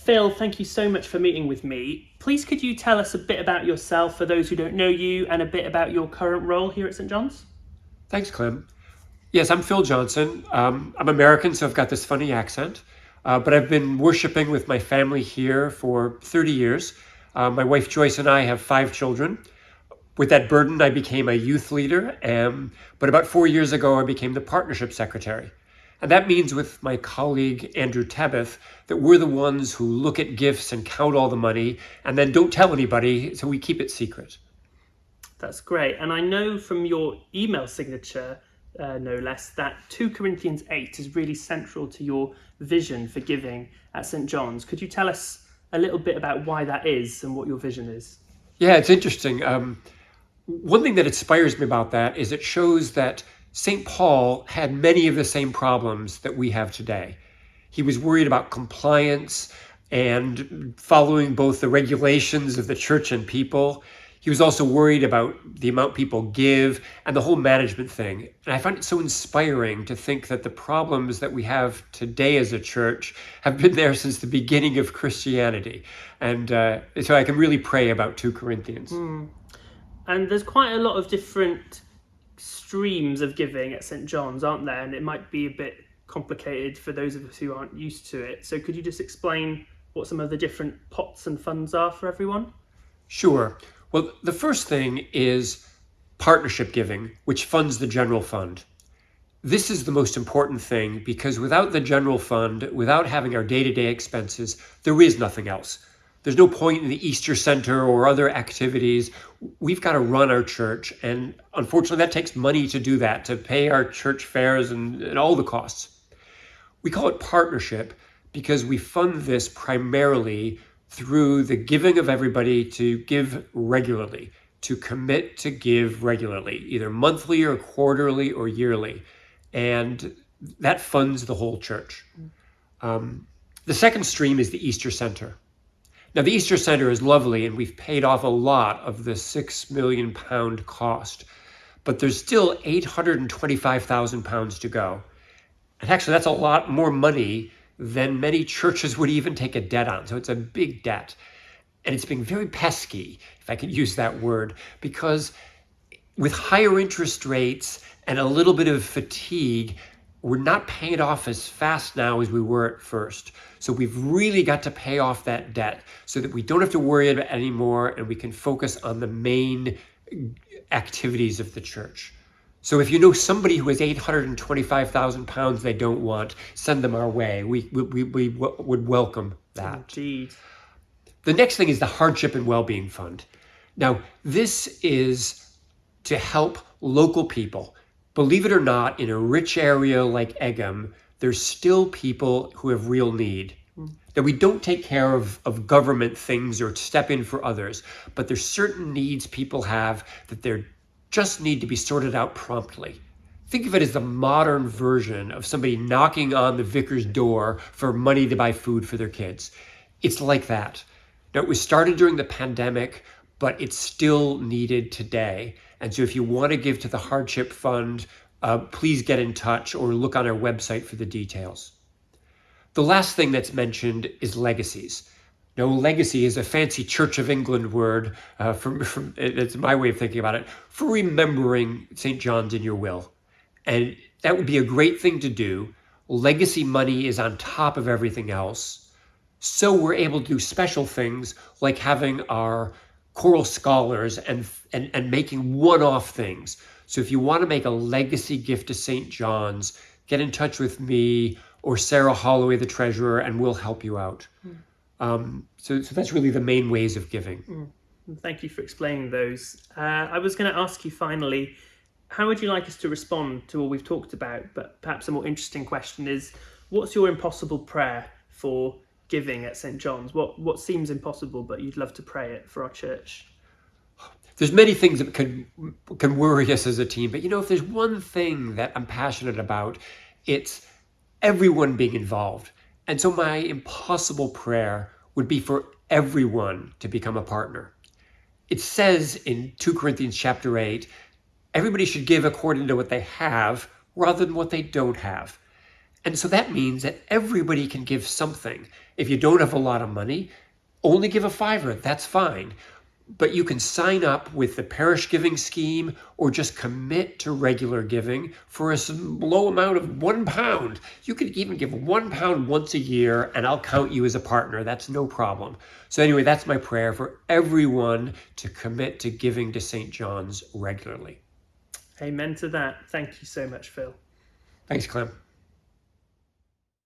Phil, thank you so much for meeting with me. Please could you tell us a bit about yourself for those who don't know you and a bit about your current role here at St. John's? Thanks, Clem. Yes, I'm Phil Johnson. I'm American, so I've got this funny accent. But I've been worshiping with my family here for 30 years. My wife Joyce and I have 5 children. With that burden, I became a youth leader, but about 4 years ago, I became the partnership secretary. And that means with my colleague Andrew Tabith that we're the ones who look at gifts and count all the money and then don't tell anybody, so we keep it secret. That's great. And I know from your email signature, no less, that 2 Corinthians 8 is really central to your vision for giving at St. John's. Could you tell us a little bit about why that is and what your vision is? Yeah, it's interesting. One thing that inspires me about that is it shows that St. Paul had many of the same problems that we have today. He was worried about compliance and following both the regulations of the church and people. He was also worried about the amount people give and the whole management thing. And I find it so inspiring to think that the problems that we have today as a church have been there since the beginning of Christianity. And so I can really pray about 2 Corinthians. And there's quite a lot of different streams of giving at St. John's, aren't there? And it might be a bit complicated for those of us who aren't used to it. So could you just explain what some of the different pots and funds are for everyone? Sure. Well, the first thing is partnership giving, which funds the general fund. This is the most important thing because without the general fund, without having our day-to-day expenses, there is nothing else. There's no point in the Easter Center or other activities. We've got to run our church. And unfortunately, that takes money to do that, to pay our church fares and all the costs. We call it partnership because we fund this primarily through the giving of everybody to give regularly, to commit to give regularly, either monthly or quarterly or yearly. And that funds the whole church. The second stream is the Easter Center. Now, the Easter Center is lovely, and we've paid off a lot of the £6 million cost, but there's still £825,000 to go. And actually, that's a lot more money than many churches would even take a debt on. So it's a big debt. And it's been very pesky, if I can use that word, because with higher interest rates and a little bit of fatigue, we're not paying it off as fast now as we were at first. So we've really got to pay off that debt so that we don't have to worry about it anymore and we can focus on the main activities of the church. So if you know somebody who has £825,000 they don't want, send them our way. We would welcome that. Indeed. The next thing is the Hardship and Wellbeing Fund. Now, this is to help local people. Believe it or not, in a rich area like Egham, there's still people who have real need. Now, we don't take care of government things or step in for others, but there's certain needs people have that they just need to be sorted out promptly. Think of it as the modern version of somebody knocking on the vicar's door for money to buy food for their kids. It's like that. Now, it was started during the pandemic, but it's still needed today. And so if you want to give to the Hardship Fund, please get in touch or look on our website for the details. The last thing that's mentioned is legacies. Now, legacy is a fancy Church of England word, it's my way of thinking about it, for remembering St. John's in your will. And that would be a great thing to do. Legacy money is on top of everything else. So we're able to do special things like having our choral scholars and making one-off things. So if you want to make a legacy gift to St. John's, get in touch with me or Sarah Holloway, the treasurer, and we'll help you out. So that's really the main ways of giving. Thank you for explaining those. I was going to ask you finally, how would you like us to respond to all we've talked about? But perhaps a more interesting question is, what's your impossible prayer for giving at St. John's? What seems impossible, but you'd love to pray it for our church? There's many things that can worry us as a team, but if there's one thing that I'm passionate about, it's everyone being involved. And so my impossible prayer would be for everyone to become a partner. It says in 2 Corinthians chapter 8, everybody should give according to what they have rather than what they don't have. And so that means that everybody can give something. If you don't have a lot of money, only give a fiver, that's fine. But you can sign up with the parish giving scheme or just commit to regular giving for a low amount of £1. You could even give £1 once a year and I'll count you as a partner. That's no problem. So anyway, that's my prayer for everyone to commit to giving to St. John's regularly. Amen to that. Thank you so much, Phil. Thanks, Clem.